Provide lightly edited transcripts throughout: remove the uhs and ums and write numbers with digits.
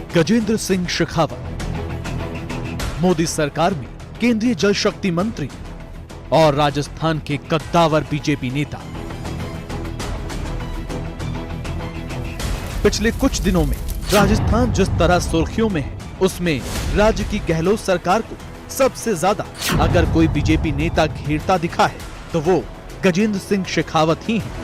गजेंद्र सिंह शेखावत मोदी सरकार में केंद्रीय जल शक्ति मंत्री और राजस्थान के कद्दावर बीजेपी नेता। पिछले कुछ दिनों में राजस्थान जिस तरह सुर्खियों में है, उसमें राज्य की गहलोत सरकार को सबसे ज्यादा अगर कोई बीजेपी नेता घेरता दिखा है तो वो गजेंद्र सिंह शेखावत ही हैं।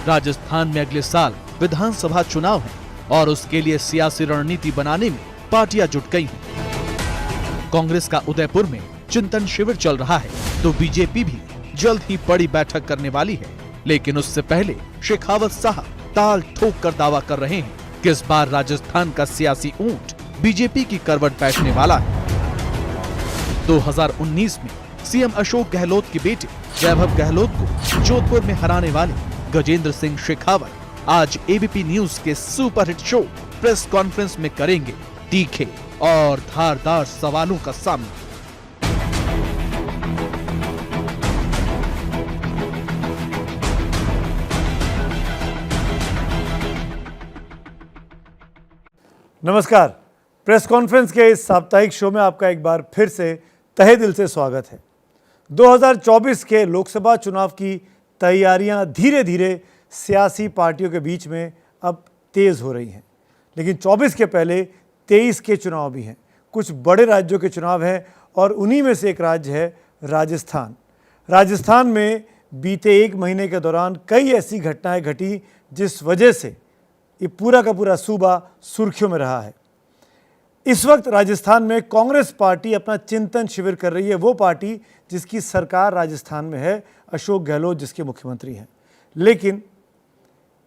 राजस्थान में अगले साल विधानसभा चुनाव है और उसके लिए सियासी रणनीति बनाने में पार्टियां जुट गई हैं। कांग्रेस का उदयपुर में चिंतन शिविर चल रहा है तो बीजेपी भी जल्द ही बड़ी बैठक करने वाली है, लेकिन उससे पहले शेखावत साहब ताल ठोक कर दावा कर रहे हैं कि इस बार राजस्थान का सियासी ऊंट बीजेपी की करवट बैठने वाला है। 2019 में सीएम अशोक गहलोत के बेटे वैभव गहलोत को जोधपुर में हराने वाले गजेंद्र सिंह शेखावत आज एबीपी न्यूज के सुपरहिट शो प्रेस कॉन्फ्रेंस में करेंगे तीखे और धारदार सवालों का सामना। नमस्कार, प्रेस कॉन्फ्रेंस के इस साप्ताहिक शो में आपका एक बार फिर से तहे दिल से स्वागत है। 2024 के लोकसभा चुनाव की तैयारियां धीरे धीरे सियासी पार्टियों के बीच में अब तेज हो रही हैं, लेकिन 24 के पहले 23 के चुनाव भी हैं। कुछ बड़े राज्यों के चुनाव हैं और उन्हीं में से एक राज्य है राजस्थान। राजस्थान में बीते एक महीने के दौरान कई ऐसी घटनाएं घटी जिस वजह से ये पूरा का पूरा सूबा सुर्खियों में रहा है। इस वक्त राजस्थान में कांग्रेस पार्टी अपना चिंतन शिविर कर रही है, वो पार्टी जिसकी सरकार राजस्थान में है, अशोक गहलोत जिसके मुख्यमंत्री हैं। लेकिन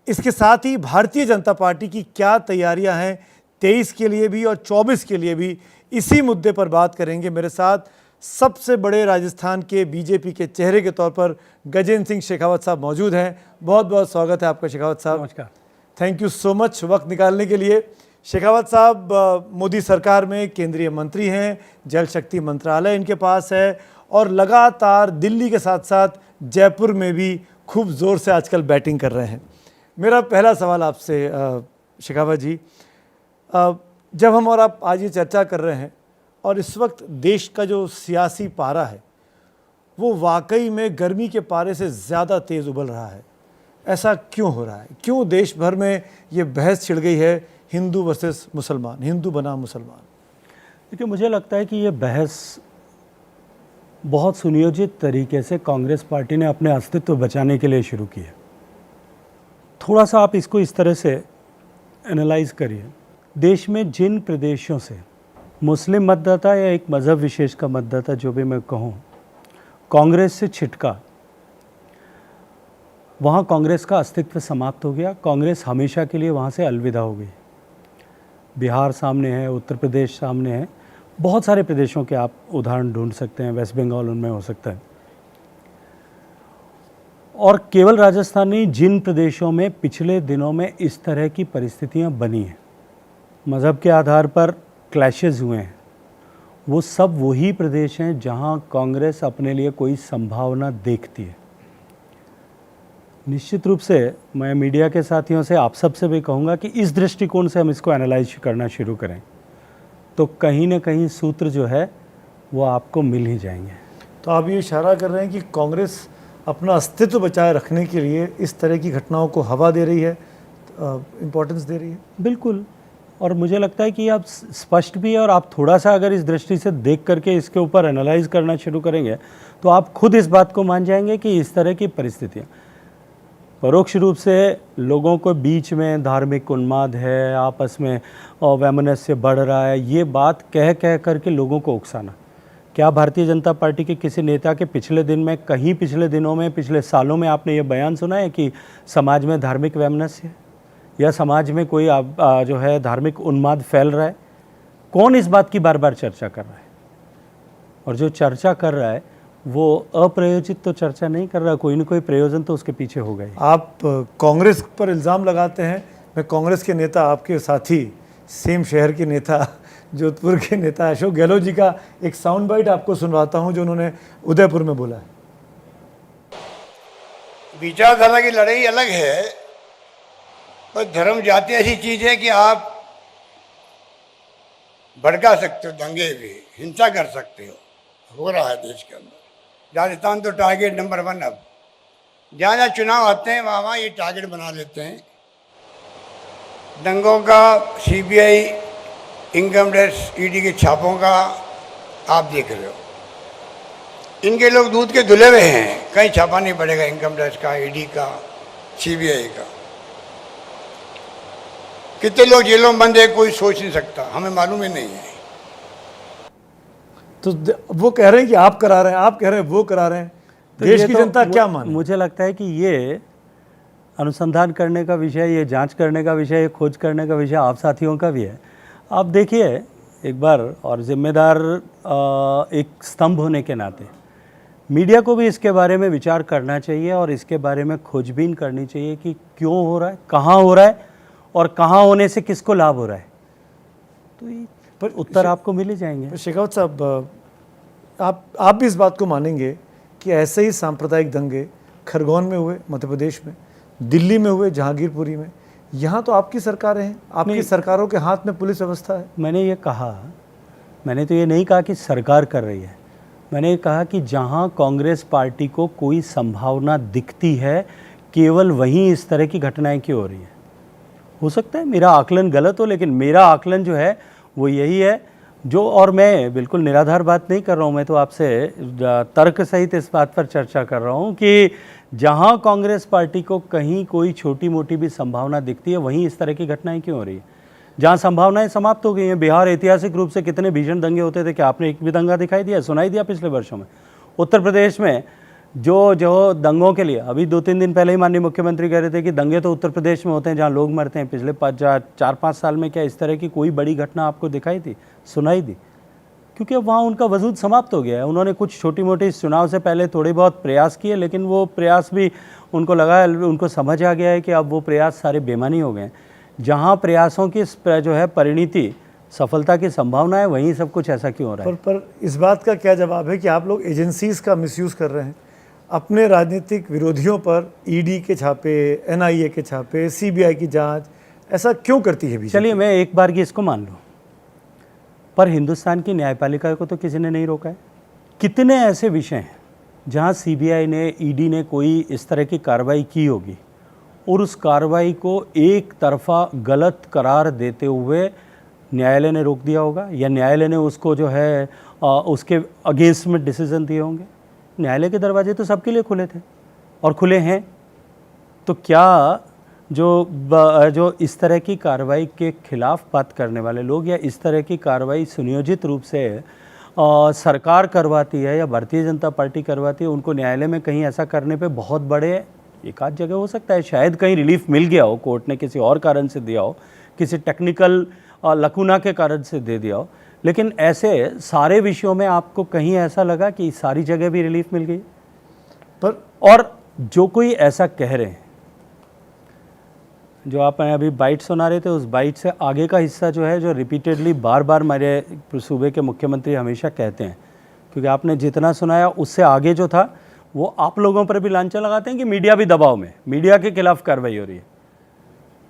इसके साथ ही भारतीय जनता पार्टी की क्या तैयारियां हैं 23 के लिए भी और 24 के लिए भी, इसी मुद्दे पर बात करेंगे। मेरे साथ सबसे बड़े राजस्थान के बीजेपी के चेहरे के तौर पर गजेंद्र सिंह शेखावत साहब मौजूद हैं। बहुत बहुत स्वागत है आपका शेखावत साहब। नमस्कार। थैंक यू सो मच वक्त निकालने के लिए। शेखावत साहब मोदी सरकार में केंद्रीय मंत्री हैं, जल शक्ति मंत्रालय इनके पास है और लगातार दिल्ली के साथ साथ जयपुर में भी खूब ज़ोर से आजकल बैटिंग कर रहे हैं। मेरा पहला सवाल आपसे शेखावत जी, जब हम और आप आज ये चर्चा कर रहे हैं और इस वक्त देश का जो सियासी पारा है वो वाकई में गर्मी के पारे से ज़्यादा तेज़ उबल रहा है, ऐसा क्यों हो रहा है? क्यों देश भर में ये बहस छिड़ गई है हिंदू वर्सेस मुसलमान, हिंदू बनाम मुसलमान? देखिए, मुझे लगता है कि ये बहस बहुत सुनियोजित तरीके से कांग्रेस पार्टी ने अपने अस्तित्व बचाने के लिए शुरू की है। थोड़ा सा आप इसको इस तरह से एनालाइज करिए। देश में जिन प्रदेशों से मुस्लिम मतदाता या एक मज़हब विशेष का मतदाता, जो भी मैं कहूँ, कांग्रेस से छिटका, वहाँ कांग्रेस का अस्तित्व समाप्त हो गया। कांग्रेस हमेशा के लिए वहाँ से अलविदा हो गई। बिहार सामने है, उत्तर प्रदेश सामने है, बहुत सारे प्रदेशों के आप उदाहरण ढूंढ सकते हैं, वेस्ट बंगाल उनमें हो सकता है। और केवल राजस्थान नहीं, जिन प्रदेशों में पिछले दिनों में इस तरह की परिस्थितियां बनी हैं, मज़हब के आधार पर क्लैशेस हुए हैं, वो सब वही प्रदेश हैं जहां कांग्रेस अपने लिए कोई संभावना देखती है। निश्चित रूप से मैं मीडिया के साथियों से, आप सबसे भी कहूँगा कि इस दृष्टिकोण से हम इसको एनालाइज करना शुरू करें तो कहीं ना कहीं सूत्र जो है वो आपको मिल ही जाएंगे। तो आप ये इशारा कर रहे हैं कि कांग्रेस अपना अस्तित्व बचाए रखने के लिए इस तरह की घटनाओं को हवा दे रही है, इम्पोर्टेंस दे रही है? बिल्कुल। और मुझे लगता है कि आप स्पष्ट भी है, और आप थोड़ा सा अगर इस दृष्टि से देख करके इसके ऊपर एनालाइज करना शुरू करेंगे तो आप खुद इस बात को मान जाएंगे कि इस तरह की परिस्थितियाँ परोक्ष रूप से लोगों को बीच में धार्मिक उन्माद है, आपस में वैमनस्य बढ़ रहा है, ये बात कह कह करके लोगों को उकसाना। क्या भारतीय जनता पार्टी के किसी नेता के पिछले दिनों में, पिछले सालों में आपने ये बयान सुना है कि समाज में धार्मिक वैमनस्य है या समाज में कोई जो है धार्मिक उन्माद फैल रहा है? कौन इस बात की बार बार चर्चा कर रहा है? और जो चर्चा कर रहा है वो अप्रायोजित तो चर्चा नहीं कर रहा, कोई ना कोई प्रयोजन तो उसके पीछे हो गए। आप कांग्रेस पर इल्ज़ाम लगाते हैं। मैं कांग्रेस के नेता, आपके साथी, सेम शहर के नेता, जोधपुर के नेता अशोक गहलोत जी का एक साउंड बाइट आपको सुनवाता हूं जो उन्होंने उदयपुर में बोला है। विचारधारा की लड़ाई अलग है और धर्म जाति ऐसी चीज है कि आप भड़का सकते हो, दंगे भी, हिंसा कर सकते हो रहा है देश के अंदर। राजस्थान तो टारगेट नंबर 1 अब जहाँ जहाँ चुनाव आते हैं वहाँ वहाँ ये टारगेट बना लेते हैं। दंगों का, सीबीआई, इनकम टैक्स, ईडी के छापों का आप देख रहे हो। इनके लोग दूध के धुले हुए हैं, कहीं छापा नहीं पड़ेगा इनकम टैक्स का, ईडी का, सीबीआई का। कितने लोग जेलों में बंद है कोई सोच नहीं सकता, हमें मालूम ही नहीं है। तो वो कह रहे हैं कि आप करा रहे हैं, आप कह रहे हैं वो करा रहे हैं, तो देश ये की तो जनता क्या माने? मुझे लगता है कि ये अनुसंधान करने का विषय, ये जांच करने का विषय, ये खोज करने का विषय आप साथियों का भी है। आप देखिए एक बार, और जिम्मेदार एक स्तंभ होने के नाते मीडिया को भी इसके बारे में विचार करना चाहिए और इसके बारे में खोजबीन करनी चाहिए कि क्यों हो रहा है, कहाँ हो रहा है और कहाँ होने से किसको लाभ हो रहा है। तो ये पर उत्तर आपको मिल ही जाएंगे। शेखावत साहब, आप भी इस बात को मानेंगे कि ऐसे ही सांप्रदायिक दंगे खरगोन में हुए, मध्य प्रदेश में, दिल्ली में हुए, जहांगीरपुरी में, यहाँ तो आपकी सरकारें हैं, आपकी सरकारों के हाथ में पुलिस व्यवस्था है। मैंने ये कहा, मैंने तो ये नहीं कहा कि सरकार कर रही है, मैंने कहा कि जहाँ कांग्रेस पार्टी को कोई संभावना दिखती है केवल वहीं इस तरह की घटनाएं क्यों हो रही है। हो सकता है मेरा आकलन गलत हो, लेकिन मेरा आकलन जो है वो यही है जो, और मैं बिल्कुल निराधार बात नहीं कर रहा हूँ, मैं तो आपसे तर्क सहित इस बात पर चर्चा कर रहा हूँ कि जहाँ कांग्रेस पार्टी को कहीं कोई छोटी मोटी भी संभावना दिखती है वहीं इस तरह की घटनाएं क्यों हो रही है। जहाँ संभावनाएं समाप्त हो गई हैं, बिहार ऐतिहासिक रूप से कितने भीषण दंगे होते थे, क्या आपने एक भी दंगा दिखाई दिया, सुनाई दिया पिछले वर्षों में? उत्तर प्रदेश में जो दंगों के लिए अभी 2-3 दिन पहले ही माननीय मुख्यमंत्री कह रहे थे कि दंगे तो उत्तर प्रदेश में होते हैं जहाँ लोग मरते हैं। पिछले 4-5 साल में क्या इस तरह की कोई बड़ी घटना आपको दिखाई थी, सुनाई दी? क्योंकि अब वहाँ उनका वजूद समाप्त हो गया है। उन्होंने कुछ छोटी मोटी इस चुनाव से पहले थोड़े बहुत प्रयास किए, लेकिन वो प्रयास भी उनको लगा, उनको समझ आ गया है कि अब वो प्रयास सारे बेमानी हो गए। जहाँ प्रयासों की जो है परिणति, सफलता की संभावना है, वहीं सब कुछ ऐसा क्यों हो रहा है? पर इस बात का क्या जवाब है कि आप लोग एजेंसीज का मिसयूज़ कर रहे हैं? अपने राजनीतिक विरोधियों पर ईडी के छापे, एनआईए के छापे, सीबीआई की जांच, ऐसा क्यों करती है बीजेपी? चलिए मैं एक बार की इसको मान लूँ, पर हिंदुस्तान की न्यायपालिका को तो किसी ने नहीं रोका है। कितने ऐसे विषय हैं जहाँ सीबीआई ने, ईडी ने कोई इस तरह की कार्रवाई की होगी और उस कार्रवाई को एक तरफा गलत करार देते हुए न्यायालय ने रोक दिया होगा, या न्यायालय ने उसको जो है उसके अगेंस्ट में डिसीजन दिए होंगे। न्यायालय के दरवाजे तो सबके लिए खुले थे और खुले हैं। तो क्या जो इस तरह की कार्रवाई के खिलाफ बात करने वाले लोग, या इस तरह की कार्रवाई सुनियोजित रूप से सरकार करवाती है या भारतीय जनता पार्टी करवाती है, उनको न्यायालय में कहीं ऐसा करने पे बहुत बड़े एक आध जगह हो सकता है शायद कहीं रिलीफ मिल गया हो, कोर्ट ने किसी और कारण से दिया हो, किसी टेक्निकल लकूना के कारण से दे दिया हो, लेकिन ऐसे सारे विषयों में आपको कहीं ऐसा लगा कि सारी जगह भी रिलीफ मिल गई? पर और जो कोई ऐसा कह रहे हैं, जो आप अभी बाइट सुना रहे थे, उस बाइट से आगे का हिस्सा जो है, जो रिपीटेडली बार बार मेरे सूबे के मुख्यमंत्री हमेशा कहते हैं, क्योंकि आपने जितना सुनाया उससे आगे जो था वो आप लोगों पर भी लांछन लगाते हैं कि मीडिया भी दबाव में, मीडिया के खिलाफ कार्रवाई हो रही है।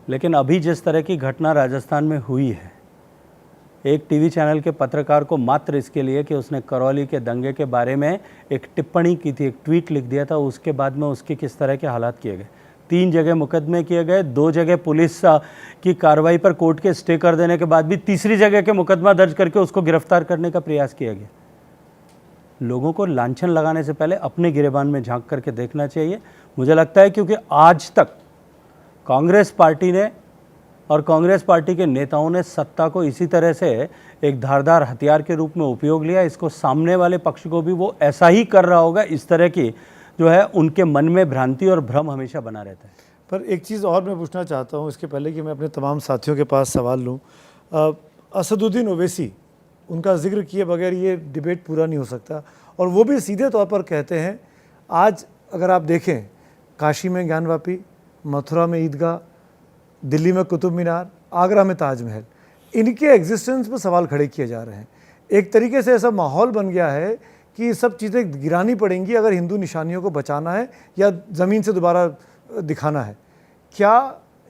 लेकिन अभी जिस तरह की घटना राजस्थान में हुई है, एक टीवी चैनल के पत्रकार को मात्र इसके लिए कि उसने करौली के दंगे के बारे में एक टिप्पणी की थी, एक ट्वीट लिख दिया था, उसके बाद में उसके किस तरह के हालात किए गए। 3 जगह मुकदमे किए गए, 2 जगह पुलिस की कार्रवाई पर कोर्ट के स्टे कर देने के बाद भी तीसरी जगह के मुकदमा दर्ज करके उसको गिरफ्तार करने का प्रयास किया गया। लोगों को लांछन लगाने से पहले अपने गिरेबान में झांक करके देखना चाहिए, मुझे लगता है, क्योंकि आज तक कांग्रेस पार्टी ने और कांग्रेस पार्टी के नेताओं ने सत्ता को इसी तरह से एक धारदार हथियार के रूप में उपयोग लिया। इसको सामने वाले पक्ष को भी वो ऐसा ही कर रहा होगा, इस तरह की जो है उनके मन में भ्रांति और भ्रम हमेशा बना रहता है। पर एक चीज़ और मैं पूछना चाहता हूँ इसके पहले कि मैं अपने तमाम साथियों के पास सवाल लूँ। असदुद्दीन ओवैसी, उनका जिक्र किए बगैर ये डिबेट पूरा नहीं हो सकता, और वो भी सीधे तौर पर कहते हैं, आज अगर आप देखें काशी में ज्ञानवापी, मथुरा में ईदगाह, दिल्ली में कुतुब मीनार, आगरा में ताजमहल, इनके एग्जिस्टेंस पर सवाल खड़े किए जा रहे हैं। एक तरीके से ऐसा माहौल बन गया है कि ये सब चीज़ें गिरानी पड़ेंगी अगर हिंदू निशानियों को बचाना है या ज़मीन से दोबारा दिखाना है। क्या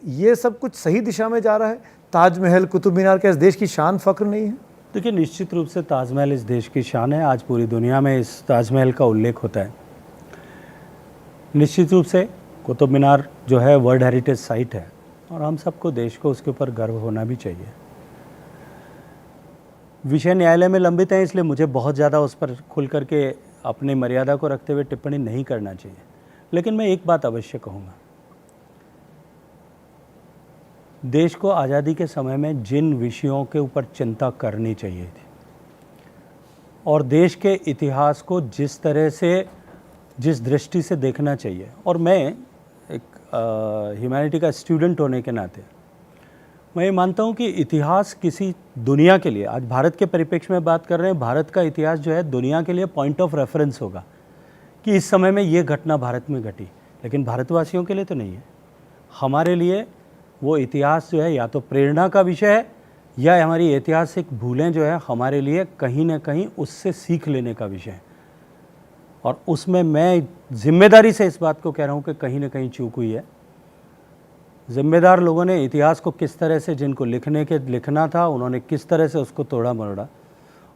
ये सब कुछ सही दिशा में जा रहा है? ताजमहल, कुतुब मीनार क्या इस देश की शान फख्र नहीं है? देखिए, निश्चित रूप से ताजमहल इस देश की शान है। आज पूरी दुनिया में इस ताजमहल का उल्लेख होता है। निश्चित रूप से कुतुब मीनार जो है वर्ल्ड हेरिटेज साइट है और हम सबको, देश को उसके ऊपर गर्व होना भी चाहिए। विषय न्यायालय में लंबित है, इसलिए मुझे बहुत ज़्यादा उस पर खुल करके अपनी मर्यादा को रखते हुए टिप्पणी नहीं करना चाहिए। लेकिन मैं एक बात अवश्य कहूँगा, देश को आज़ादी के समय में जिन विषयों के ऊपर चिंता करनी चाहिए थी और देश के इतिहास को जिस तरह से, जिस दृष्टि से देखना चाहिए, और मैं एक ह्यूमैनिटी का स्टूडेंट होने के नाते मैं ये मानता हूँ कि इतिहास किसी दुनिया के लिए, आज भारत के परिप्रेक्ष्य में बात कर रहे हैं, भारत का इतिहास जो है दुनिया के लिए पॉइंट ऑफ रेफरेंस होगा कि इस समय में ये घटना भारत में घटी, लेकिन भारतवासियों के लिए तो नहीं है। हमारे लिए वो इतिहास जो है या तो प्रेरणा का विषय है या हमारी ऐतिहासिक भूलें जो है हमारे लिए कहीं ना कहीं उससे सीख लेने का विषय है। और उसमें मैं जिम्मेदारी से इस बात को कह रहा हूँ कि कहीं ना कहीं चूक हुई है। जिम्मेदार लोगों ने इतिहास को किस तरह से, जिनको लिखना था, उन्होंने किस तरह से उसको तोड़ा मरोड़ा,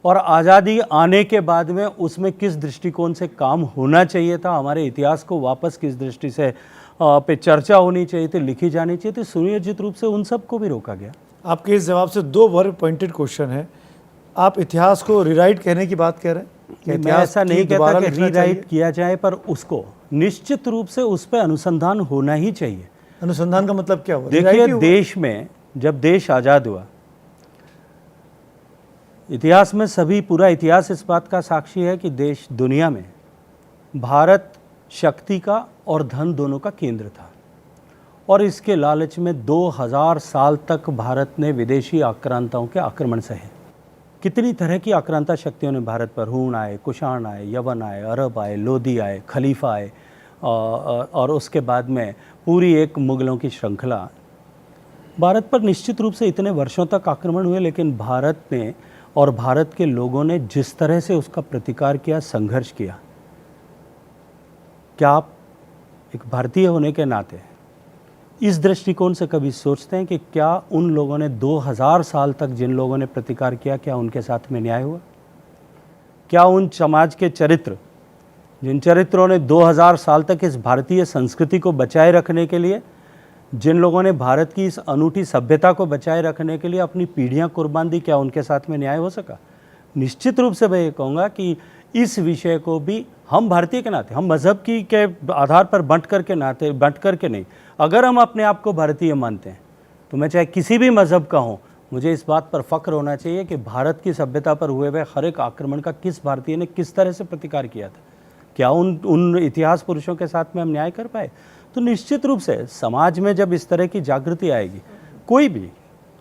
और आज़ादी आने के बाद में उसमें किस दृष्टिकोण से काम होना चाहिए था, हमारे इतिहास को वापस किस दृष्टि से पे चर्चा होनी चाहिए थी, लिखी जानी चाहिए थी, सुनियोजित रूप से उन सबको भी रोका गया। आपके इस जवाब से दो वेरी पॉइंटेड क्वेश्चन है। आप इतिहास को रिराइट कहने की बात कह रहे हैं? मैं ऐसा नहीं कहता कि रीराइट किया जाए, पर उसको निश्चित रूप से उस पर अनुसंधान होना ही चाहिए। अनुसंधान का मतलब क्या हुआ? देखिए, देश में जब देश आज़ाद हुआ, इतिहास में सभी, पूरा इतिहास इस बात का साक्षी है कि देश, दुनिया में भारत शक्ति का और धन दोनों का केंद्र था, और इसके लालच में 2000 साल तक भारत ने विदेशी आक्रांताओं के आक्रमण सहे। कितनी तरह की आक्रांता शक्तियों ने भारत पर, हूण आए, कुषाण आए, यवन आए, अरब आए, लोधी आए, खलीफा आए, और उसके बाद में पूरी एक मुगलों की श्रृंखला भारत पर निश्चित रूप से इतने वर्षों तक आक्रमण हुए। लेकिन भारत ने और भारत के लोगों ने जिस तरह से उसका प्रतिकार किया, संघर्ष किया, क्या आप एक भारतीय होने के नाते इस दृष्टिकोण से कभी सोचते हैं कि क्या उन लोगों ने 2000 साल तक जिन लोगों ने प्रतिकार किया, क्या उनके साथ में न्याय हुआ? क्या उन समाज के चरित्र, जिन चरित्रों ने 2000 साल तक इस भारतीय संस्कृति को बचाए रखने के लिए, जिन लोगों ने भारत की इस अनूठी सभ्यता को बचाए रखने के लिए अपनी पीढ़ियां कुर्बान दी, क्या उनके साथ में न्याय हो सका? निश्चित रूप से मैं ये कहूँगा कि इस विषय को भी हम भारतीय के नाते, हम मज़हब की के आधार पर बंट करके नहीं, अगर हम अपने आप को भारतीय मानते हैं तो मैं चाहे किसी भी मज़हब का हूँ, मुझे इस बात पर फ़ख्र होना चाहिए कि भारत की सभ्यता पर हुए हुए हर एक आक्रमण का किस भारतीय ने किस तरह से प्रतिकार किया था। क्या उन इतिहास पुरुषों के साथ में हम न्याय कर पाए? तो निश्चित रूप से समाज में जब इस तरह की जागृति आएगी, कोई भी,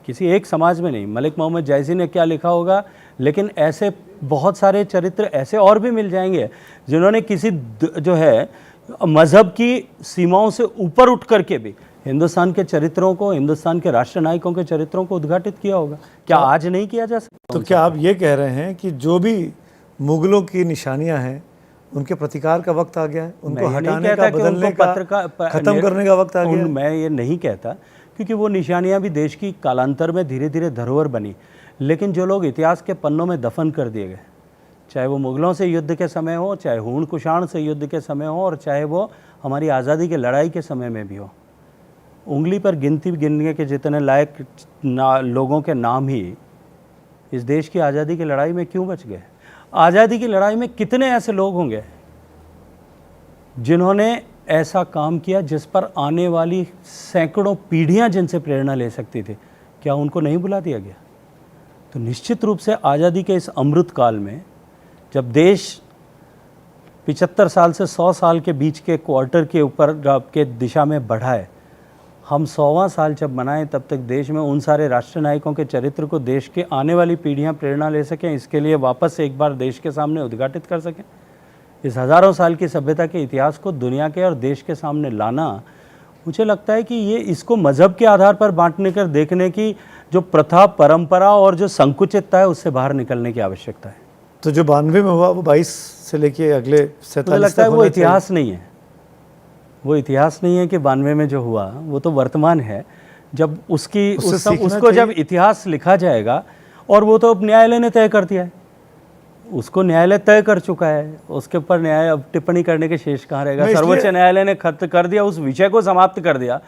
किसी एक समाज में नहीं, मलिक मोहम्मद जायज़ी ने क्या लिखा होगा, लेकिन ऐसे बहुत सारे चरित्र ऐसे और भी मिल जाएंगे जिन्होंने किसी जो है मज़हब की सीमाओं से ऊपर उठ करके भी हिंदुस्तान के चरित्रों को, हिंदुस्तान के राष्ट्र नायकों के चरित्रों को उद्घाटित किया होगा। क्या आज नहीं किया जा सकता? तो क्या आप ये कह रहे हैं कि जो भी मुगलों की निशानियां हैं उनके प्रतिकार का वक्त आ गया है, उनको हटाने का, बदलने का, खत्म करने का वक्त आ गया है? मैं ये नहीं कहता, क्योंकि वो निशानियां भी देश की कालांतर में धीरे धीरे धरोहर बनी, लेकिन जो लोग इतिहास के पन्नों में दफन कर दिए गए, चाहे वो मुगलों से युद्ध के समय हो, चाहे हूण कुषाण से युद्ध के समय हो, और चाहे वो हमारी आज़ादी की लड़ाई के समय में भी हो, उंगली पर गिनने के जितने लायक लोगों के नाम ही इस देश की आज़ादी की लड़ाई में क्यों बच गए? आज़ादी की लड़ाई में कितने ऐसे लोग होंगे जिन्होंने ऐसा काम किया जिस पर आने वाली सैकड़ों पीढ़ियां जिनसे प्रेरणा ले सकती थी, क्या उनको नहीं बुला दिया गया? तो निश्चित रूप से आज़ादी के इस अमृत काल में, जब देश 75 साल से 100 साल के बीच के क्वार्टर के ऊपर के दिशा में बढ़ा है, हम 100वां साल जब मनाएं, तब तक देश में उन सारे राष्ट्र नायकों के चरित्र को देश के आने वाली पीढ़ियां प्रेरणा ले सकें, इसके लिए वापस से एक बार देश के सामने उद्घाटित कर सकें। इस हज़ारों साल की सभ्यता के इतिहास को दुनिया के और देश के सामने लाना, मुझे लगता है कि ये इसको मज़हब के आधार पर बांटने कर देखने की जो प्रथा, परंपरा और जो संकुचितता है, उससे बाहर निकलने की आवश्यकता है। तो जो 92 में हुआ वो 22 से लेके अगले 47 मुझे लगता है वो इतिहास नहीं है, वो इतिहास नहीं है कि 92 में जो हुआ, वो तो वर्तमान है। जब उसकी उससे सीखना उसको जब चाहिए। इतिहास लिखा जाएगा, और वो तो अब न्यायालय ने तय कर दिया है, उसको न्यायालय तय कर चुका है, उसके ऊपर न्याय अब टिप्पणी करने के शेष कहाँ रहेगा। मैं इसलिए- सर्वोच्च न्यायालय ने खत्म कर दिया, उस विषय को समाप्त कर दिया।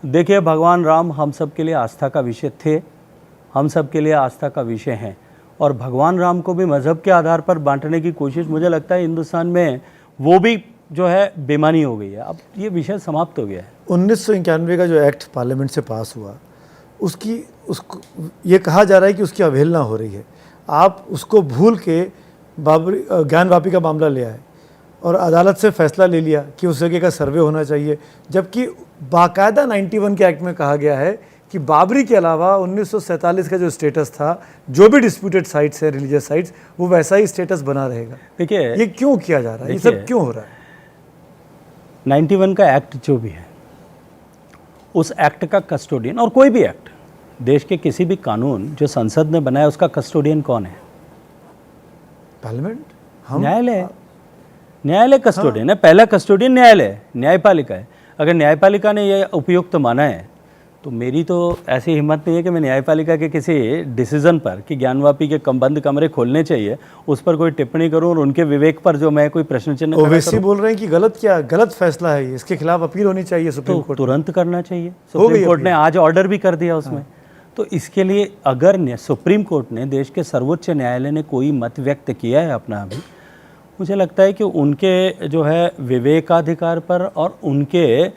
देखिए, भगवान राम हम सब के लिए आस्था का विषय थे, हम सब के लिए आस्था का विषय हैं, और भगवान राम को भी मज़हब के आधार पर बांटने की कोशिश, मुझे लगता है हिंदुस्तान में वो भी जो है बेमानी हो गई है। अब ये विषय समाप्त हो गया है। 1991 का जो एक्ट पार्लियामेंट से पास हुआ, उसको ये कहा जा रहा है कि उसकी अवहेलना हो रही है। आप उसको भूल के बाबरी ज्ञान वापी का मामला ले आए और अदालत से फैसला ले लिया कि उस जगह का सर्वे होना चाहिए, जबकि बाकायदा 91 के एक्ट में कहा गया है कि बाबरी के अलावा 1947 का जो स्टेटस था, जो भी डिस्प्यूटेड साइट्स है, रिलीजियस साइट्स, वो वैसा ही स्टेटस बना रहेगा। देखिए, ये क्यों किया जा रहा है? ये सब देखिए, क्यों हो रहा है? 91 का एक्ट जो भी है, उस एक्ट का कस्टोडियन, और कोई भी एक्ट, देश के किसी भी कानून जो संसद ने बनाया, उसका कस्टोडियन कौन है? पार्लियामेंट, न्यायालय। न्यायालय कस्टोडियन है, पहला कस्टोडियन न्यायालय है, न्यायपालिका है। अगर न्यायपालिका ने यह उपयुक्त माना है, तो मेरी तो ऐसी हिम्मत नहीं है कि मैं न्यायपालिका के किसी डिसीजन पर कि ज्ञानवापी के बंद कमरे खोलने चाहिए, उस पर कोई टिप्पणी करूं और उनके विवेक पर जो मैं कोई प्रश्न चिन्ह खड़ा ओवैसी करूं। बोल रहे हैं कि गलत फैसला है ये, इसके खिलाफ अपील होनी चाहिए सुप्रीम तो कोर्ट। तुरंत करना चाहिए। गई सुप्रीम कोर्ट ने अपील। आज ऑर्डर भी कर दिया उसमें। तो इसके लिए अगर सुप्रीम कोर्ट ने, देश के सर्वोच्च न्यायालय ने कोई मत व्यक्त किया है अपना अभी, मुझे लगता है कि उनके जो है विवेकाधिकार पर और उनके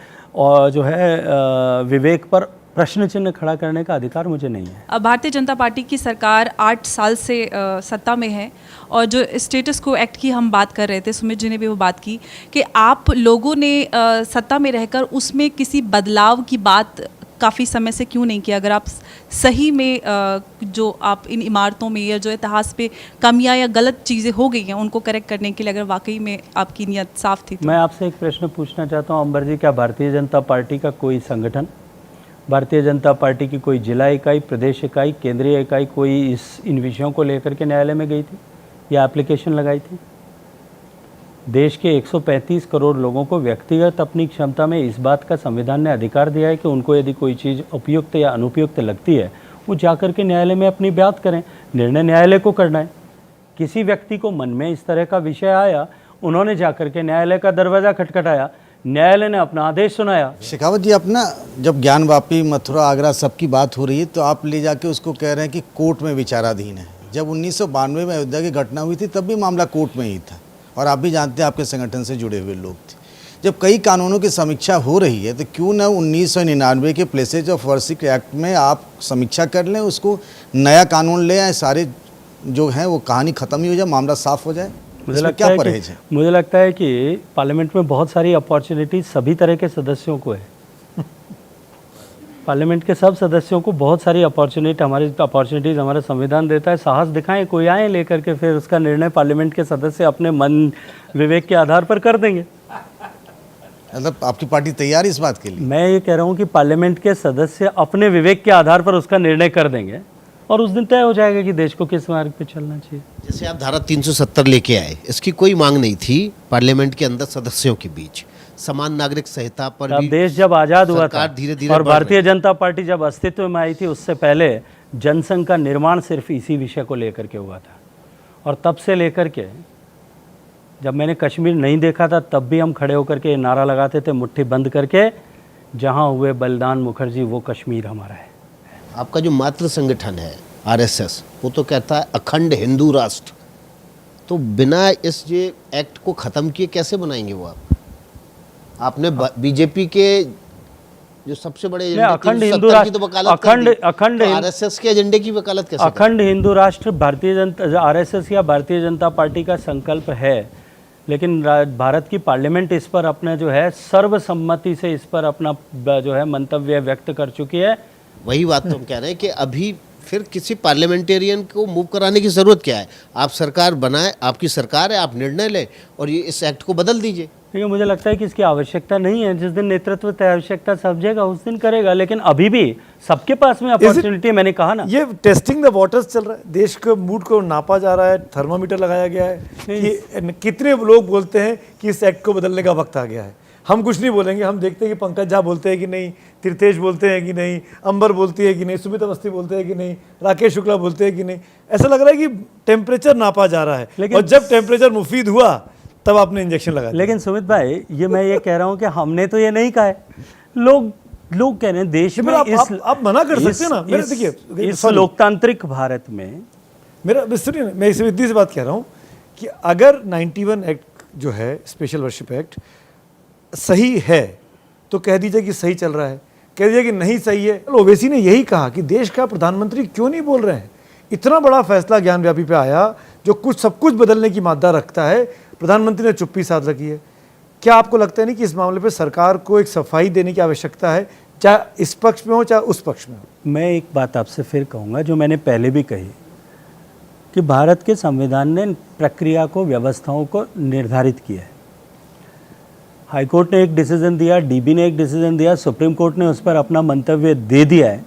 जो है विवेक पर प्रश्न चिन्ह खड़ा करने का अधिकार मुझे नहीं है। अब भारतीय जनता पार्टी की सरकार 8 साल से सत्ता में है, और जो स्टेटस को एक्ट की हम बात कर रहे थे, सुमित जी ने भी वो बात की कि आप लोगों ने सत्ता में रहकर उसमें किसी बदलाव की बात काफ़ी समय से क्यों नहीं किया? अगर आप सही में जो आप इन इमारतों में या जो इतिहास पे कमियां या गलत चीज़ें हो गई हैं, उनको करेक्ट करने के लिए अगर वाकई में आपकी नियत साफ थी तो। मैं आपसे एक प्रश्न पूछना चाहता हूँ अंबर जी, क्या भारतीय जनता पार्टी का कोई संगठन, भारतीय जनता पार्टी की कोई जिला इकाई, प्रदेश इकाई, केंद्रीय इकाई, कोई इन विषयों को लेकर के न्यायालय में गई थी या एप्लीकेशन लगाई थी? देश के 135 करोड़ लोगों को व्यक्तिगत अपनी क्षमता में इस बात का संविधान ने अधिकार दिया है कि उनको यदि कोई चीज़ उपयुक्त या अनुपयुक्त लगती है, वो जाकर के न्यायालय में अपनी बात करें। निर्णय न्यायालय को करना है। किसी व्यक्ति को मन में इस तरह का विषय आया, उन्होंने जाकर के न्यायालय का दरवाज़ा खटखटाया, न्यायालय ने अपना आदेश सुनाया। शेखावत जी, अपना जब ज्ञानवापी, मथुरा, आगरा सबकी बात हो रही है, तो आप ले जाके उसको कह रहे हैं कि कोर्ट में विचाराधीन है। जब 1992 में अयोध्या की घटना हुई थी, तब भी मामला कोर्ट में ही था, और आप भी जानते हैं, आपके संगठन से जुड़े हुए लोग थे। जब कई कानूनों की समीक्षा हो रही है, तो क्यों ना 1999 के प्लेसेज ऑफ वर्शिप एक्ट में आप समीक्षा कर लें, उसको नया कानून ले आए, सारे जो हैं वो कहानी ख़त्म ही हो जाए, मामला साफ हो जाए। मुझे लगता है कि पार्लियामेंट में बहुत सारी अपॉर्चुनिटी सभी तरह के सदस्यों को है। पार्लियामेंट के सब सदस्यों को बहुत सारी अपॉर्चुनिटीज़ हमारा संविधान देता है। साहस दिखाएं, कोई आए लेकर के, फिर उसका निर्णय पार्लियामेंट के सदस्य अपने मन विवेक के आधार पर कर देंगे। मतलब आपकी पार्टी तैयार है इस बात के लिए? मैं ये कह रहा हूँ कि पार्लियामेंट के सदस्य अपने विवेक के आधार पर उसका निर्णय कर देंगे, और उस दिन तय हो जाएगा कि देश को किस मार्ग पे चलना चाहिए। जैसे आप धारा 370 लेके आए, इसकी कोई मांग नहीं थी पार्लियामेंट के अंदर सदस्यों के बीच। समान नागरिक संहिता पर अब भी देश जब आज़ाद हुआ था सरकार धीरे-धीरे और बढ़ भारतीय रही है। जनता पार्टी जब अस्तित्व में आई थी, उससे पहले जनसंघ का निर्माण सिर्फ इसी विषय को लेकर के हुआ था। और तब से लेकर के जब मैंने कश्मीर नहीं देखा था, तब भी हम खड़े होकर के नारा लगाते थे, मुट्ठी बंद करके, जहाँ हुए बलिदान मुखर्जी वो कश्मीर हमारा है। आपका जो मातृ संगठन है आरएसएस, वो तो कहता है अखंड हिंदू राष्ट्र, तो बिना इस ये एक्ट को ख़त्म किए कैसे बनाएंगे वो आप? आपने बीजेपी के जो सबसे बड़े एजेंडे अखंड 370 हिंदू की राष्ट्र, तो वकालत कर दी, अखंड तो आरएसएस के एजेंडे की वकालत कैसे अखंड हिंदू राष्ट्र भारतीय जनता, आरएसएस या भारतीय जनता पार्टी का संकल्प है, लेकिन भारत की पार्लियामेंट इस पर अपना जो है सर्वसम्मति से इस पर अपना जो है मंतव्य व्यक्त कर चुकी है। वही बात तो हम कह रहे हैं कि अभी फिर किसी पार्लियामेंटेरियन को मूव कराने की ज़रूरत क्या है? आप सरकार बनाए, आपकी सरकार है, आप निर्णय लें और ये इस एक्ट को बदल दीजिए। क्योंकि मुझे लगता है कि इसकी आवश्यकता नहीं है। जिस दिन नेतृत्व तय आवश्यकता समझेगा उस दिन करेगा, लेकिन अभी भी सबके पास में अपॉर्चुनिटी, मैंने कहा ना, ये टेस्टिंग द वाटर्स चल रहा है, देश के मूड को नापा जा रहा है, थर्मामीटर लगाया गया है कि कितने लोग बोलते हैं कि इस एक्ट को बदलने का वक्त आ गया है। हम कुछ नहीं बोलेंगे, हम देखते हैं कि पंकज झा बोलते हैं कि नहीं, तीर्थेश बोलते हैं कि नहीं, अंबर बोलती है कि नहीं, सुमित अवस्थी बोलते हैं कि नहीं, राकेश शुक्ला बोलते हैं कि नहीं। ऐसा लग रहा है कि टेम्परेचर नापा जा रहा है, और जब टेम्परेचर मुफीद हुआ तब आपने इंजेक्शन लगा दिया। लेकिन सुमित भाई, ये मैं ये कह रहा हूँ कि हमने तो ये नहीं कहा है, लोग कह रहे हैं देश में आप मना कर सकते हैं ना। मेरे देखिए, इस लोकतांत्रिक भारत में मेरा सुनिए ना, मैं इस विधि से बात कह रहा हूँ कि अगर 91 एक्ट जो है, स्पेशल वर्शिप एक्ट, सही है तो कह दीजिए कि सही चल रहा है, कह दीजिए कि नहीं सही है। ओवैसी ने यही कहा कि देश का प्रधानमंत्री क्यों नहीं बोल रहे हैं। इतना बड़ा फैसला ज्ञान व्यापी पे आया जो सब कुछ बदलने की मादा रखता है, प्रधानमंत्री ने चुप्पी साध रखी है। क्या आपको लगता है नहीं कि इस मामले पे सरकार को एक सफाई देने की आवश्यकता है, चाहे इस पक्ष में हो चाहे उस पक्ष में हो? मैं एक बात आपसे फिर कहूँगा जो मैंने पहले भी कही कि भारत के संविधान ने प्रक्रिया को, व्यवस्थाओं को निर्धारित किया है। हाईकोर्ट ने एक डिसीजन दिया, डीबी ने एक डिसीजन दिया, सुप्रीम कोर्ट ने उस पर अपना मंतव्य दे दिया है।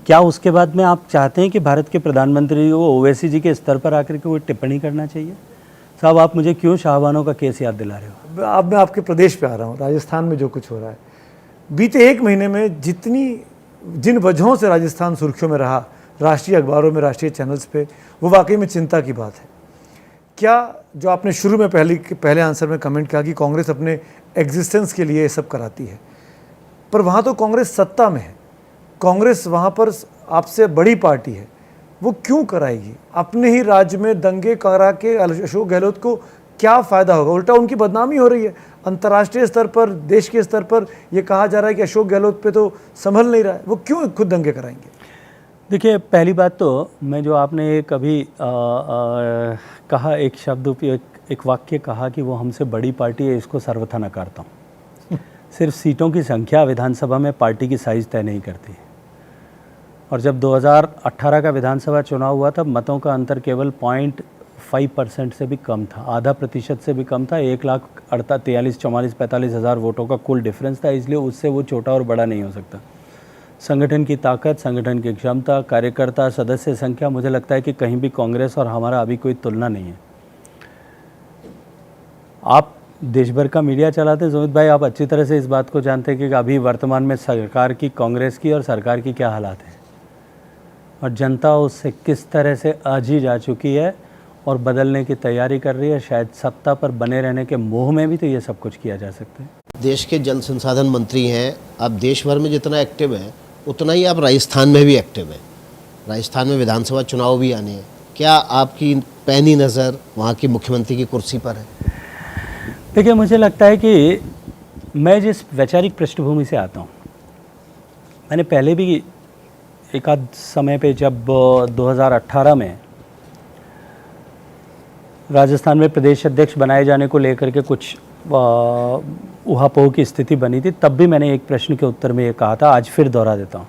क्या उसके बाद में आप चाहते हैं कि भारत के प्रधानमंत्री को ओवैसी जी के स्तर पर आकर के कोई टिप्पणी करना चाहिए? साहब, आप मुझे क्यों शाहबानों का केस याद दिला रहे हो? अब मैं आपके प्रदेश पे आ रहा हूँ, राजस्थान में जो कुछ हो रहा है। बीते एक महीने में जिन वजहों से राजस्थान सुर्खियों में रहा, राष्ट्रीय अखबारों में, राष्ट्रीय चैनल्स पे, वो वाकई में चिंता की बात है। क्या जो आपने शुरू में पहले आंसर में कमेंट किया कि कांग्रेस अपने एग्जिस्टेंस के लिए ये सब कराती है, पर वहाँ तो कांग्रेस सत्ता में है, कांग्रेस वहाँ पर आपसे बड़ी पार्टी है, वो क्यों कराएगी? अपने ही राज्य में दंगे करा के अशोक गहलोत को क्या फ़ायदा होगा? उल्टा उनकी बदनामी हो रही है। अंतर्राष्ट्रीय स्तर पर, देश के स्तर पर ये कहा जा रहा है कि अशोक गहलोत पे तो संभल नहीं रहा है, वो क्यों खुद दंगे कराएंगे? देखिए, पहली बात तो मैं जो आपने एक अभी कहा, एक शब्द उपयोग, एक वाक्य कहा कि वो हमसे बड़ी पार्टी है, इसको सर्वथा नकारता हूँ। सिर्फ सीटों की संख्या विधानसभा में पार्टी की साइज़ तय नहीं करती। और जब 2018 का विधानसभा चुनाव हुआ तब मतों का अंतर केवल 0.5% से भी कम था, आधा प्रतिशत से भी कम था। 1,43,44,45 हज़ार वोटों का कुल डिफरेंस था, इसलिए उससे वो छोटा और बड़ा नहीं हो सकता। संगठन की ताकत, संगठन की क्षमता, कार्यकर्ता, सदस्य संख्या, मुझे लगता है कि कहीं भी कांग्रेस और हमारा अभी कोई तुलना नहीं है। आप देश भर का मीडिया चलाते हैं सुमित भाई, आप अच्छी तरह से इस बात को जानते हैं कि अभी वर्तमान में सरकार की, कांग्रेस की और सरकार की क्या हालात है, और जनता उससे किस तरह से आजी जा चुकी है और बदलने की तैयारी कर रही है। शायद सत्ता पर बने रहने के मोह में भी तो ये सब कुछ किया जा सकता है। देश के जल संसाधन मंत्री हैं, आप देश भर में जितना एक्टिव है उतना ही आप राजस्थान में भी एक्टिव है। राजस्थान में विधानसभा चुनाव भी आने हैं, क्या आपकी पैनी नज़र वहाँ की मुख्यमंत्री की कुर्सी पर है? देखिए, मुझे लगता है कि मैं जिस वैचारिक पृष्ठभूमि से आता हूँ, मैंने पहले भी एक आध समय पे जब 2018 में राजस्थान में प्रदेश अध्यक्ष बनाए जाने को लेकर के कुछ उहापोह की स्थिति बनी थी, तब भी मैंने एक प्रश्न के उत्तर में ये कहा था, आज फिर दोहरा देता हूँ।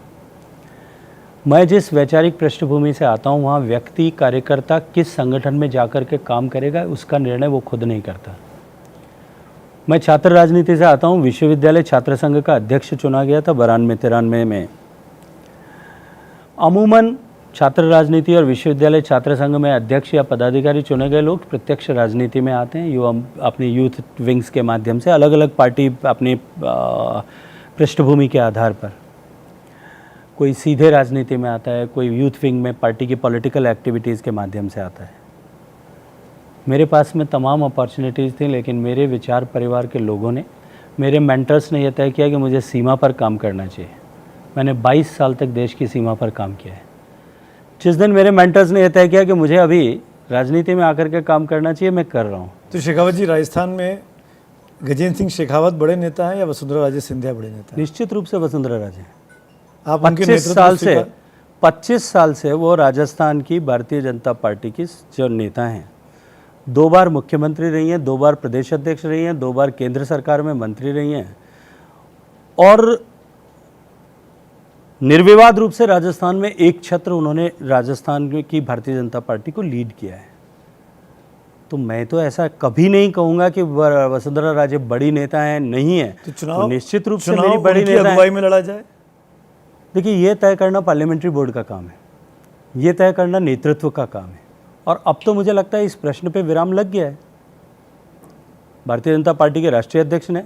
मैं जिस वैचारिक पृष्ठभूमि से आता हूँ, वहाँ व्यक्ति, कार्यकर्ता किस संगठन में जाकर के काम करेगा उसका निर्णय वो खुद नहीं करता। मैं छात्र राजनीति से आता हूँ। विश्वविद्यालय छात्र संघ का अध्यक्ष चुना गया था 92-93 में। अमूमन छात्र राजनीति और विश्वविद्यालय छात्र संघ में अध्यक्ष या पदाधिकारी चुने गए लोग प्रत्यक्ष राजनीति में आते हैं, अपनी यूथ विंग्स के माध्यम से, अलग अलग पार्टी अपनी पृष्ठभूमि के आधार पर। कोई सीधे राजनीति में आता है, कोई यूथ विंग में पार्टी की पॉलिटिकल एक्टिविटीज़ के माध्यम से आता है। मेरे पास में तमाम अपॉर्चुनिटीज़ थी, लेकिन मेरे विचार परिवार के लोगों ने, मेरे मेंटर्स ने यह तय किया कि मुझे सीमा पर काम करना चाहिए। मैंने 22 साल तक देश की सीमा पर काम किया है। जिस दिन मेरे मेंटर्स ने यह तय किया कि मुझे अभी राजनीति में आकर के काम करना चाहिए, मैं कर रहा हूँ। तो शेखावत जी, राजस्थान में गजेंद्र सिंह शेखावत बड़े नेता हैं या वसुंधरा राजे सिंधिया बड़े नेता हैं? निश्चित रूप से वसुंधरा राजे। आप उनके 25 साल से वो राजस्थान की भारतीय जनता पार्टी की जो नेता हैं, 2 बार मुख्यमंत्री रही हैं, 2 बार प्रदेश अध्यक्ष रही हैं, 2 बार केंद्र सरकार में मंत्री रही हैं, और निर्विवाद रूप से राजस्थान में एक छत्र उन्होंने राजस्थान की भारतीय जनता पार्टी को लीड किया है। तो मैं तो ऐसा कभी नहीं कहूँगा कि वसुंधरा राजे बड़ी नेता हैं, नहीं है। तो चुनाव निश्चित रूप से मेरी बड़ी नेता अगुवाई में लड़ा जाए। देखिए, ये तय करना पार्लियामेंट्री बोर्ड का काम है, ये तय करना नेतृत्व का काम है, और अब तो मुझे लगता है इस प्रश्न पे विराम लग गया है। भारतीय जनता पार्टी के राष्ट्रीय अध्यक्ष ने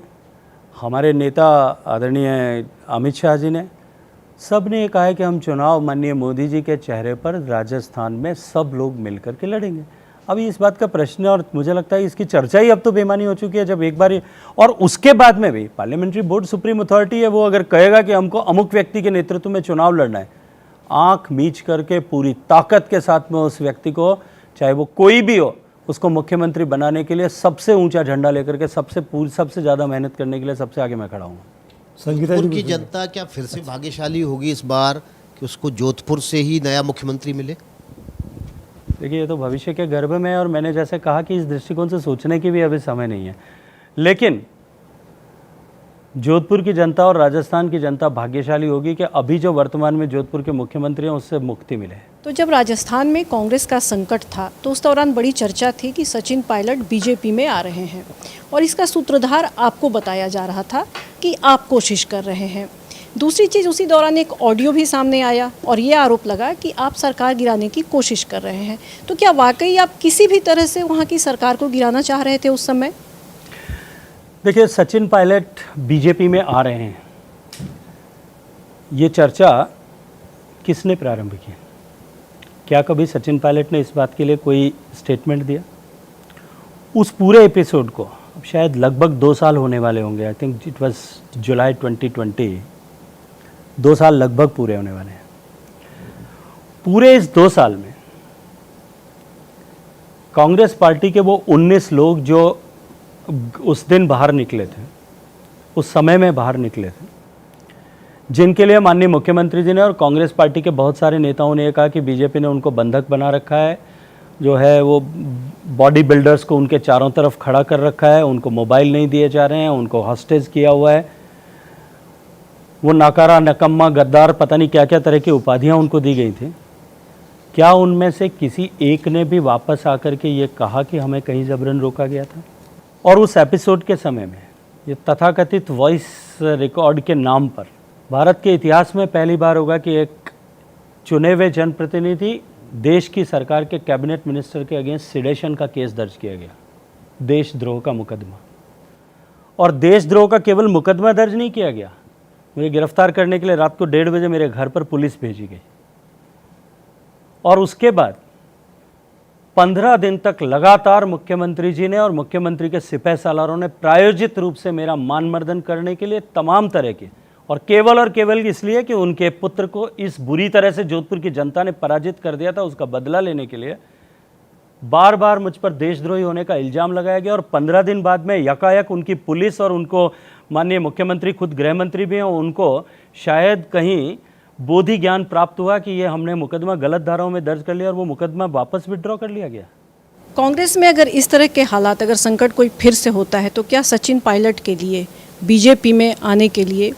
हमारे नेता आदरणीय अमित शाह जी ने, सब ने ये कहा है कि हम चुनाव माननीय मोदी जी के चेहरे पर राजस्थान में सब लोग मिलकर के लड़ेंगे। अभी इस बात का प्रश्न है और मुझे लगता है इसकी चर्चा ही अब तो बेमानी हो चुकी है। जब एक बार और उसके बाद में भी पार्लियामेंट्री बोर्ड सुप्रीम अथॉरिटी है, वो अगर कहेगा कि हमको अमुक व्यक्ति के नेतृत्व में चुनाव लड़ना है, आंख मीच करके पूरी ताकत के साथ में उस व्यक्ति को, चाहे वो कोई भी हो, उसको मुख्यमंत्री बनाने के लिए सबसे ऊंचा झंडा लेकर के सबसे ज़्यादा मेहनत करने के लिए सबसे आगे मैं खड़ा हूँ। संगीता जोधपुर जी की जनता क्या फिर से भाग्यशाली होगी इस बार कि उसको जोधपुर से ही नया मुख्यमंत्री मिले? देखिए, ये तो भविष्य के गर्भ में है और मैंने जैसे कहा कि इस दृष्टिकोण से सोचने की भी अभी समय नहीं है। लेकिन जोधपुर की जनता और राजस्थान की जनता भाग्यशाली होगी कि अभी जो वर्तमान में जोधपुर के मुख्यमंत्री हैं उससे मुक्ति मिले। तो जब राजस्थान में कांग्रेस का संकट था तो उस दौरान बड़ी चर्चा थी कि सचिन पायलट बीजेपी में आ रहे हैं और इसका सूत्रधार आपको बताया जा रहा था कि आप कोशिश कर रहे हैं। दूसरी चीज़, उसी दौरान एक ऑडियो भी सामने आया और ये आरोप लगा कि आप सरकार गिराने की कोशिश कर रहे हैं। तो क्या वाकई आप किसी भी तरह से वहाँ की सरकार को गिराना चाह रहे थे उस समय? देखिए, सचिन पायलट बीजेपी में आ रहे हैं, ये चर्चा किसने प्रारंभ की? क्या कभी सचिन पायलट ने इस बात के लिए कोई स्टेटमेंट दिया? उस पूरे एपिसोड को अब शायद लगभग 2 साल होने वाले होंगे। आई थिंक इट वाज जुलाई 2020। 2 साल लगभग पूरे होने वाले हैं। पूरे इस 2 साल में कांग्रेस पार्टी के वो 19 लोग जो उस दिन बाहर निकले थे, उस समय में बाहर निकले थे, जिनके लिए माननीय मुख्यमंत्री जी ने और कांग्रेस पार्टी के बहुत सारे नेताओं ने कहा कि बीजेपी ने उनको बंधक बना रखा है, जो है वो बॉडी बिल्डर्स को उनके चारों तरफ खड़ा कर रखा है, उनको मोबाइल नहीं दिए जा रहे हैं, उनको हॉस्टेज किया हुआ है, वो नाकारा, नकम्मा, गद्दार, पता नहीं क्या क्या तरह की उपाधियां उनको दी गई थी। क्या उनमें से किसी एक ने भी वापस आकर के ये कहा कि हमें कहीं जबरन रोका गया था? और उस एपिसोड के समय में ये तथाकथित वॉइस रिकॉर्ड के नाम पर भारत के इतिहास में पहली बार होगा कि एक चुने हुए जनप्रतिनिधि देश की सरकार के कैबिनेट मिनिस्टर के अगेंस्ट सिडेशन का केस दर्ज किया गया, देशद्रोह का मुकदमा। और देशद्रोह का केवल मुकदमा दर्ज नहीं किया गया, मुझे गिरफ्तार करने के लिए रात को 1:30 बजे मेरे घर पर पुलिस भेजी गई और उसके बाद 15 दिन तक लगातार मुख्यमंत्री जी ने और मुख्यमंत्री के सिपह सालारों ने प्रायोजित रूप से मेरा मानमर्दन करने के लिए तमाम तरह के, और केवल इसलिए कि उनके पुत्र को इस बुरी तरह से जोधपुर की जनता ने पराजित कर दिया था, उसका बदला लेने के लिए बार बार मुझ पर देशद्रोही होने का इल्ज़ाम लगाया गया। और 15 दिन बाद में यकायक उनकी पुलिस और उनको माननीय मुख्यमंत्री, खुद गृह मंत्री भी हैं, उनको शायद कहीं बोधि ज्ञान प्राप्त हुआ कि ये हमने मुकदमा गलत धाराओं में दर्ज कर लिया और वो मुकदमा वापस विड्रॉ कर लिया गया। कांग्रेस में अगर इस तरह के हालात, अगर संकट कोई फिर से होता है तो क्या सचिन पायलट के लिए बीजेपी में आने के लिए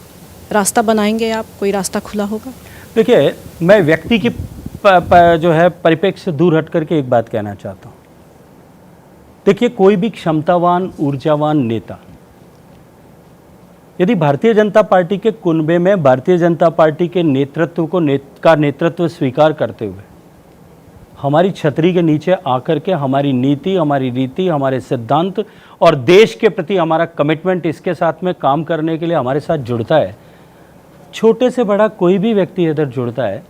रास्ता बनाएंगे आप? कोई रास्ता खुला होगा? देखिए, मैं व्यक्ति की जो है परिप्रेक्ष्य से दूर हट करके एक बात कहना चाहता हूँ। देखिए, कोई भी क्षमतावान, ऊर्जावान नेता यदि भारतीय जनता पार्टी के कुनबे में भारतीय जनता पार्टी के नेतृत्व को नेतृत्व स्वीकार करते हुए हमारी छतरी के नीचे आकर के हमारी नीति, हमारी रीति, हमारे सिद्धांत और देश के प्रति हमारा कमिटमेंट, इसके साथ में काम करने के लिए हमारे साथ जुड़ता है, छोटे से बड़ा कोई भी व्यक्ति इधर जुड़ता है,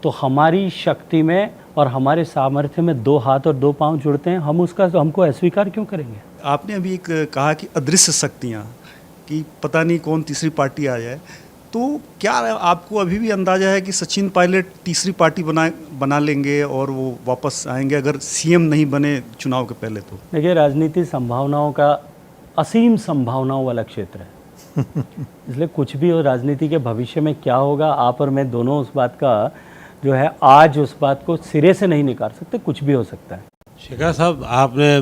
तो हमारी शक्ति में और हमारे सामर्थ्य में 2 हाथ और 2 पांव जुड़ते हैं। हमको अस्वीकार क्यों करेंगे? आपने अभी एक कहा कि अदृश्य शक्तियाँ, कि पता नहीं कौन तीसरी पार्टी आ जाए, तो क्या आपको अभी भी अंदाजा है कि सचिन पायलट तीसरी पार्टी बना लेंगे और वो वापस आएंगे अगर सीएम नहीं बने चुनाव के पहले? तो देखिए, राजनीति संभावनाओं का, असीम संभावनाओं वाला क्षेत्र है। इसलिए कुछ भी हो, राजनीति के भविष्य में क्या होगा, आप और मैं दोनों उस बात का जो है आज उस बात को सिरे से नहीं निकाल सकते, कुछ भी हो सकता है। शेखर साहब, आपने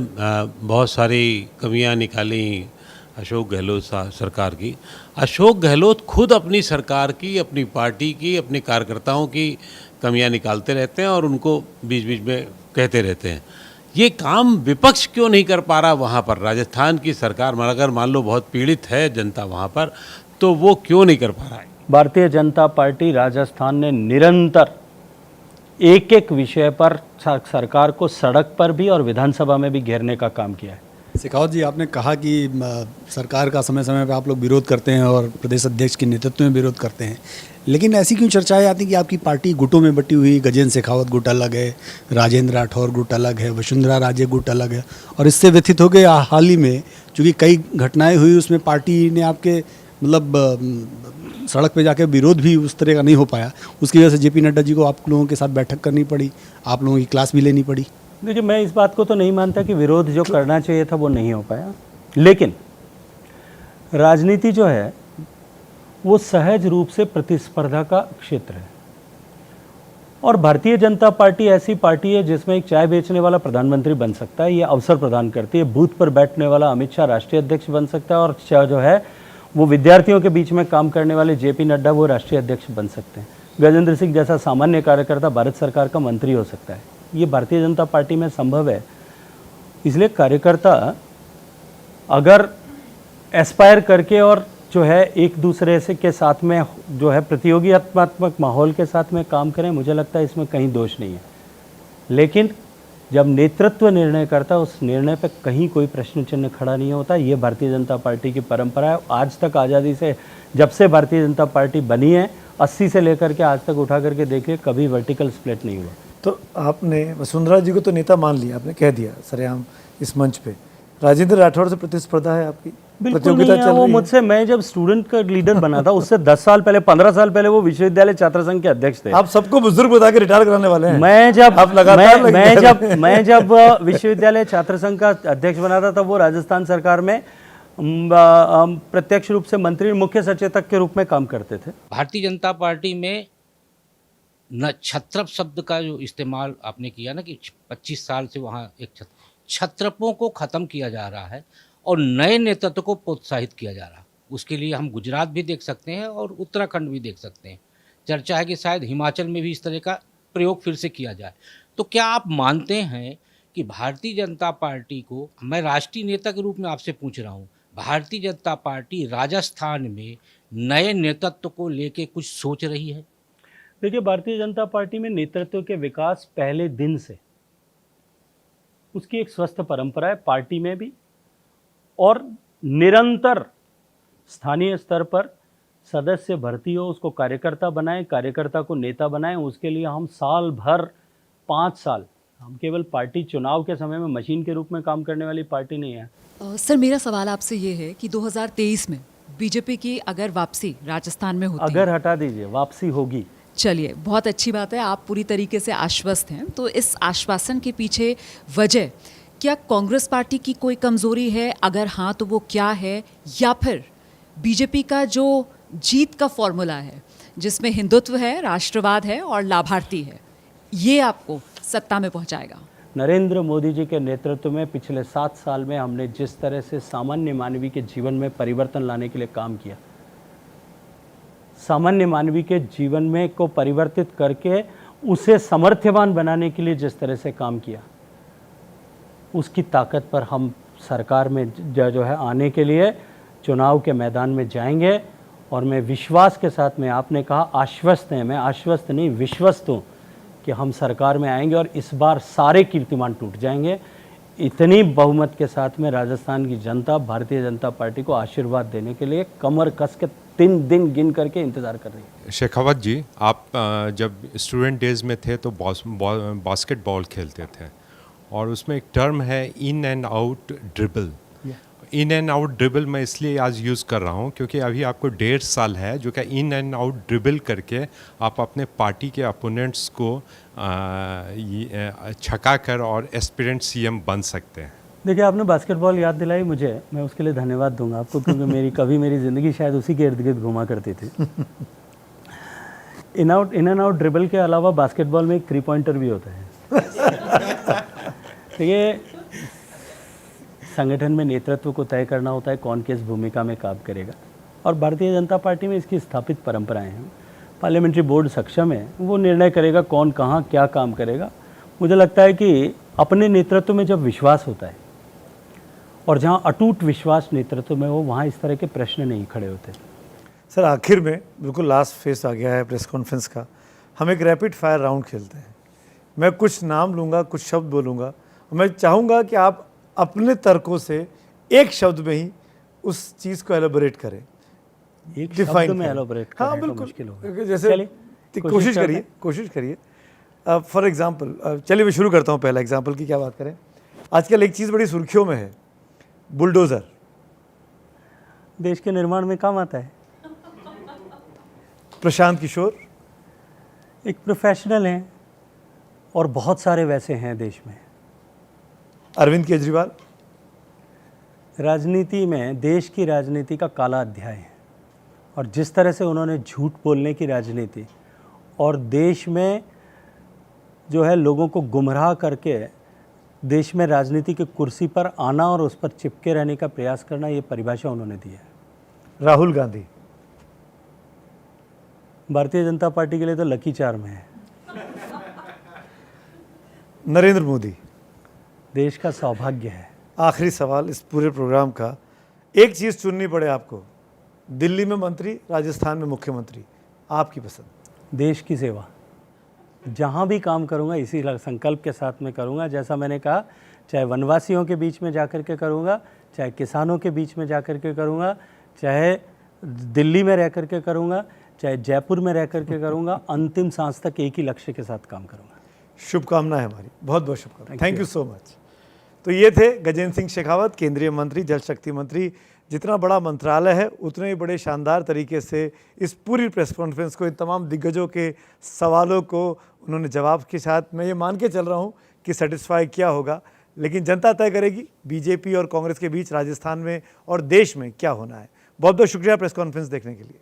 बहुत सारी कमियां निकाली अशोक गहलोत सरकार की। अशोक गहलोत खुद अपनी सरकार की, अपनी पार्टी की, अपने कार्यकर्ताओं की कमियां निकालते रहते हैं और उनको बीच बीच में कहते रहते हैं। ये काम विपक्ष क्यों नहीं कर पा रहा वहाँ पर? राजस्थान की सरकार अगर मान लो बहुत पीड़ित है जनता वहाँ पर, तो वो क्यों नहीं कर पा रहा है? भारतीय जनता पार्टी राजस्थान ने निरंतर एक एक विषय पर सरकार को सड़क पर भी और विधानसभा में भी घेरने का काम किया है। शेखावत जी, आपने कहा कि सरकार का समय समय पर आप लोग विरोध करते हैं और प्रदेश अध्यक्ष के नेतृत्व में विरोध करते हैं, लेकिन ऐसी क्यों चर्चाएं आती कि आपकी पार्टी गुटों में बटी हुई, गजेंद्र शेखावत गुट अलग है, राजेंद्र राठौर गुट अलग है, वसुंधरा राजे गुट अलग है, और इससे व्यथित हो गए हाल ही में चूँकि कई घटनाएँ हुई उसमें पार्टी ने आपके मतलब सड़क पे जाके विरोध भी उस तरह का नहीं हो पाया, उसकी वजह से जेपी नड्डा जी को आप लोगों के साथ बैठक करनी पड़ी, आप लोगों की क्लास भी लेनी पड़ी। देखिए, मैं इस बात को तो नहीं मानता कि विरोध जो करना चाहिए था वो नहीं हो पाया, लेकिन राजनीति जो है वो सहज रूप से प्रतिस्पर्धा का क्षेत्र है, और भारतीय जनता पार्टी ऐसी पार्टी है जिसमें एक चाय बेचने वाला प्रधानमंत्री बन सकता है, ये अवसर प्रदान करती है। बूथ पर बैठने वाला अमित शाह राष्ट्रीय अध्यक्ष बन सकता है, और जो है वो विद्यार्थियों के बीच में काम करने वाले जेपी नड्डा वो राष्ट्रीय अध्यक्ष बन सकते हैं। गजेंद्र सिंह जैसा सामान्य कार्यकर्ता भारत सरकार का मंत्री हो सकता है। ये भारतीय जनता पार्टी में संभव है। इसलिए कार्यकर्ता अगर एस्पायर करके और जो है एक दूसरे से के साथ में जो है प्रतियोगितात्मक माहौल के साथ में काम करें, मुझे लगता है इसमें कहीं दोष नहीं है। लेकिन जब नेतृत्व निर्णय करता है, उस निर्णय पर कहीं कोई प्रश्न चिन्ह खड़ा नहीं होता। ये भारतीय जनता पार्टी की परंपरा है। आज तक आज़ादी से जब से भारतीय जनता पार्टी बनी है, 80 से लेकर के आज तक उठा करके देखिए, कभी वर्टिकल स्प्लिट नहीं हुआ। तो आपने वसुंधरा जी को तो नेता मान लिया, आपने कह दिया सरेआम इस मंच पे। राजेंद्र राठौर से प्रतिस्पर्धा है आपकी, प्रतियोगिता चल रही है। वो मुझसे, मैं जब स्टूडेंट का लीडर बना था उससे 10 साल पहले, 15 साल पहले वो विश्वविद्यालय छात्र संघ के अध्यक्ष थे। आप सबको बुजुर्ग बता के रिटायर कराने वाले हैं। मैं जब आप लगातार मैं जब विश्वविद्यालय छात्र संघ का अध्यक्ष बना था, तब वो राजस्थान सरकार में प्रत्यक्ष रूप से मंत्री, मुख्य सचेतक के रूप में काम करते थे। भारतीय जनता पार्टी में न छत्रप शब्द का जो इस्तेमाल आपने किया ना कि 25 साल से वहाँ एक छत्रपों को ख़त्म किया जा रहा है और नए नेतृत्व को प्रोत्साहित किया जा रहा है। उसके लिए हम गुजरात भी देख सकते हैं और उत्तराखंड भी देख सकते हैं। चर्चा है कि शायद हिमाचल में भी इस तरह का प्रयोग फिर से किया जाए। तो क्या आप मानते हैं कि भारतीय जनता पार्टी को, मैं राष्ट्रीय नेता के रूप में आपसे पूछ रहा हूँ, भारतीय जनता पार्टी राजस्थान में नए नेतृत्व को लेके कुछ सोच रही है? देखिए, भारतीय जनता पार्टी में नेतृत्व के विकास पहले दिन से उसकी एक स्वस्थ परंपरा है, पार्टी में भी, और निरंतर स्थानीय स्तर पर सदस्य भर्ती हो, उसको कार्यकर्ता बनाएं, कार्यकर्ता को नेता बनाएं। उसके लिए हम साल भर, 5 साल, हम केवल पार्टी चुनाव के समय में मशीन के रूप में काम करने वाली पार्टी नहीं है। सर, मेरा सवाल आपसे ये है कि 2023 में बीजेपी की अगर वापसी राजस्थान में होती अगर हटा दीजिए, वापसी होगी। चलिए, बहुत अच्छी बात है, आप पूरी तरीके से आश्वस्त हैं। तो इस आश्वासन के पीछे वजह क्या कांग्रेस पार्टी की कोई कमजोरी है? अगर हाँ तो वो क्या है? या फिर बीजेपी का जो जीत का फॉर्मूला है जिसमें हिंदुत्व है, राष्ट्रवाद है और लाभार्थी है, ये आपको सत्ता में पहुंचाएगा? नरेंद्र मोदी जी के नेतृत्व में पिछले 7 साल में हमने जिस तरह से सामान्य मानवी के जीवन में परिवर्तन लाने के लिए काम किया, सामान्य मानवी के जीवन में को परिवर्तित करके उसे सामर्थ्यवान बनाने के लिए जिस तरह से काम किया, उसकी ताकत पर हम सरकार में जो है आने के लिए चुनाव के मैदान में जाएंगे। और मैं विश्वास के साथ में, आपने कहा आश्वस्त हैं, मैं आश्वस्त नहीं विश्वस्त हूँ कि हम सरकार में आएंगे और इस बार सारे कीर्तिमान टूट जाएंगे। इतनी बहुमत के साथ में राजस्थान की जनता भारतीय जनता पार्टी को आशीर्वाद देने के लिए कमर कस के 3 दिन गिन करके इंतज़ार कर रही है। शेखावत जी, आप जब स्टूडेंट डेज में थे तो बास्केटबॉल खेलते थे और उसमें एक टर्म है in and out dribble. In and out dribble मैं इसलिए आज यूज़ कर रहा हूँ क्योंकि अभी आपको 1.5 साल है जो कि इन एंड आउट ड्रिबल करके आप अपने पार्टी के अपोनेंट्स को छका कर और एस्पिरेंट सीएम बन सकते हैं। देखिए, आपने बास्केटबॉल याद दिलाई मुझे, मैं उसके लिए धन्यवाद दूंगा आपको, क्योंकि मेरी ज़िंदगी शायद उसी के इर्द गिर्द घुमा करती थी। इन एंड आउट ड्रिबल के अलावा बास्केटबॉल में एक 3 पॉइंटर भी होता है। तो ये संगठन में नेतृत्व को तय करना होता है कौन किस भूमिका में काम करेगा, और भारतीय जनता पार्टी में इसकी स्थापित परंपराएं हैं। पार्लियामेंट्री बोर्ड सक्षम है, वो निर्णय करेगा कौन कहाँ क्या काम करेगा। मुझे लगता है कि अपने नेतृत्व में जब विश्वास होता है और जहाँ अटूट विश्वास नेतृत्व में हो, वहाँ इस तरह के प्रश्न नहीं खड़े होते। सर, आखिर में बिल्कुल लास्ट फेस आ गया है प्रेस कॉन्फ्रेंस का, हम एक रैपिड फायर राउंड खेलते हैं। मैं कुछ नाम लूँगा, कुछ शब्द बोलूँगा, मैं चाहूँगा कि आप अपने तर्कों से एक शब्द में ही उस चीज़ को एलोबरेट करें, एक डिफाइन शब्द में करें। एलोबरेट हाँ करने का बिल्कुल, मुश्किल होगा। जैसे चलिए, कोशिश करिए। फॉर एग्जाम्पल, चलिए मैं शुरू करता हूँ। पहला एग्जाम्पल की क्या बात करें, आजकल एक चीज़ बड़ी सुर्खियों में है, बुलडोज़र। देश के निर्माण में काम आता है। प्रशांत किशोर एक प्रोफेशनल हैं और बहुत सारे वैसे हैं देश में। अरविंद केजरीवाल राजनीति में, देश की राजनीति का काला अध्याय है, और जिस तरह से उन्होंने झूठ बोलने की राजनीति और देश में जो है लोगों को गुमराह करके देश में राजनीति की कुर्सी पर आना और उस पर चिपके रहने का प्रयास करना, ये परिभाषा उन्होंने दी है। राहुल गांधी भारतीय जनता पार्टी के लिए तो लकी चार्म है। नरेंद्र मोदी देश का सौभाग्य है। आखिरी सवाल इस पूरे प्रोग्राम का, एक चीज़ चुननी पड़े आपको, दिल्ली में मंत्री, राजस्थान में मुख्यमंत्री, आपकी पसंद। देश की सेवा, जहाँ भी काम करूँगा इसी संकल्प के साथ में करूँगा। जैसा मैंने कहा, चाहे वनवासियों के बीच में जाकर के करूँगा, चाहे किसानों के बीच में जाकर के करूँगा, चाहे दिल्ली में रह कर के करूँगा, चाहे जयपुर में रह कर के करूँगा, अंतिम सांस तक एक ही लक्ष्य के साथ काम करूँगा। शुभकामनाएं हमारी, बहुत बहुत शुभकामनाएं। Thank you so much. तो ये थे गजेंद्र सिंह शेखावत, केंद्रीय मंत्री, जल शक्ति मंत्री। जितना बड़ा मंत्रालय है उतने ही बड़े शानदार तरीके से इस पूरी प्रेस कॉन्फ्रेंस को, इन तमाम दिग्गजों के सवालों को उन्होंने जवाब के साथ, मैं ये मान के चल रहा हूँ कि सेटिस्फाई किया होगा। लेकिन जनता तय करेगी बीजेपी और कांग्रेस के बीच राजस्थान में और देश में क्या होना है। बहुत बहुत शुक्रिया प्रेस कॉन्फ्रेंस देखने के लिए।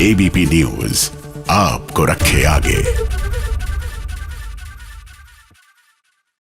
एबीपी न्यूज़ आपको रखे आगे।